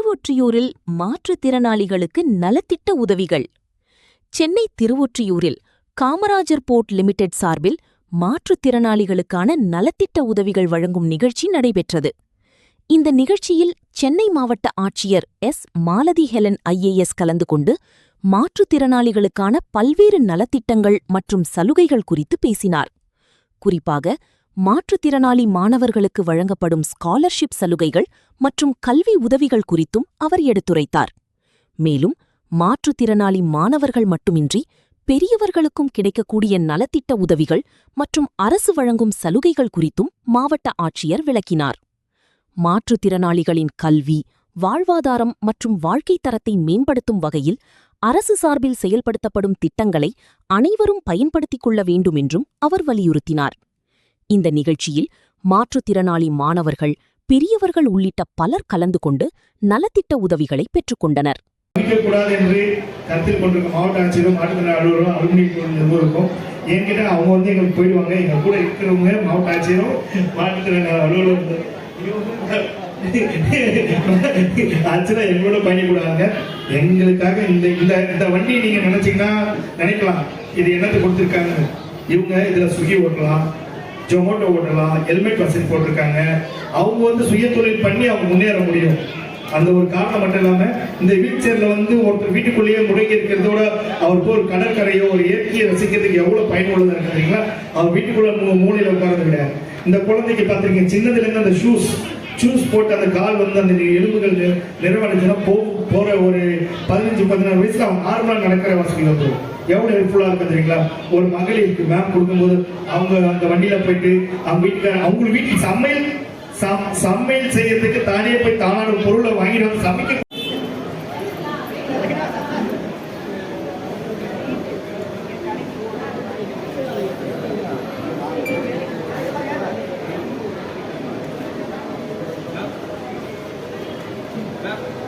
திருவொற்றியூரில் மாற்றுத்திறனாளிகளுக்கு நலத்திட்ட உதவிகள். சென்னை திருவொற்றியூரில் காமராஜர் போர்ட் லிமிடெட் சார்பில் மாற்றுத்திறனாளிகளுக்கான நலத்திட்ட உதவிகள் வழங்கும் நிகழ்ச்சி நடைபெற்றது. இந்த நிகழ்ச்சியில் சென்னை மாவட்ட ஆட்சியர் எஸ். மாலதி ஹெலன் IAS கலந்து கொண்டு மாற்றுத்திறனாளிகளுக்கான பல்வேறு நலத்திட்டங்கள் மற்றும் சலுகைகள் குறித்து பேசினார். குறிப்பாக மாற்றுத்திறனாளி மாணவர்களுக்கு வழங்கப்படும் ஸ்காலர்ஷிப் சலுகைகள் மற்றும் கல்வி உதவிகள் குறித்தும் அவர் எடுத்துரைத்தார். மேலும் மாற்றுத்திறனாளி மாணவர்கள் மட்டுமின்றி பெரியவர்களுக்கும் கிடைக்கக்கூடிய நலத்திட்ட உதவிகள் மற்றும் அரசு வழங்கும் சலுகைகள் குறித்தும் மாவட்ட ஆட்சியர் விளக்கினார். மாற்றுத்திறனாளிகளின் கல்வி, வாழ்வாதாரம் மற்றும் வாழ்க்கைத் தரத்தை மேம்படுத்தும் வகையில் அரசு சார்பில் செயல்படுத்தப்படும் திட்டங்களை அனைவரும் பயன்படுத்திக் கொள்ள வேண்டுமென்றும் அவர் வலியுறுத்தினார். இந்த நிகழ்ச்சியில் மாற்றுத்திறனாளி மாணவர்கள், பெரியவர்கள் உள்ளிட்ட பலர் கலந்து கொண்டு நலத்திட்ட உதவிகளை பெற்றுக்கொண்டனர். கூடாது என்று கருத்தில் கொண்டிருக்க மாவட்ட ஆட்சியரும் மாற்றுத்திறனாளி அலுவலரும் அலுவலி நிர்வாகம் என்கிட்ட அவங்க எங்களுக்கு போயிடுவாங்க. எங்க கூட இருக்கிறவங்க மாவட்ட ஆட்சியரும் மாற்றுத்திறனாளி அலுவலர் ஆக்சுவலா எங்களோட பயணிக்கூடாங்க. எங்களுக்காக இந்த வண்டியை நீங்க நினைச்சீங்கன்னா நினைக்கலாம், இது என்னத்தை கொடுத்துருக்காங்க. இவங்க இதுல ஸ்விக்கி ஓட்டலாம், ஜொமேட்டோ ஓட்டலாம், ஹெல்மெட் வசதி போட்டிருக்காங்க. அவங்க சுய தொழில் பண்ணி அவங்க முன்னேற முடியும். அந்த ஒரு காரணம் மட்டும் இல்லாம இந்த வீல் சேர்ல ஒருத்தர் வீட்டுக்குள்ளேயே முடங்கி இருக்கிறதோட அவருக்கு ஒரு கடற்கரையோ ஒரு இயற்கையை ரசிக்கிறதுக்கு எவ்வளவு பயனுள்ளதா இருக்கிறீங்களா. அவர் வீட்டுக்குள்ள மூலையில உட்கார்றது விட இந்த குழந்தைக்கு பார்த்திருக்கீங்க, சின்னதுல இருந்து அந்த ஷூஸ் போட்டு அந்த கால் அந்த எலும்புகள் நிறைவடைஞ்சுன்னா போற ஒரு 15-16 வயசுல அவங்க நார்மலா நடக்கிற வசதி வந்துடும். எவ்வளவு ஹெல்ப்ஃபுல்லா இருக்கு தெரியுங்களா. ஒரு மகளிருக்கு மேம் கொடுக்கும்போது அவங்க அந்த வண்டியில போயிட்டு அவங்க வீட்டுக்கு சமையல் செய்யறதுக்கு தானே போய் தானான பொருளை வாங்கிட்டு வந்து சமைக்க Yeah.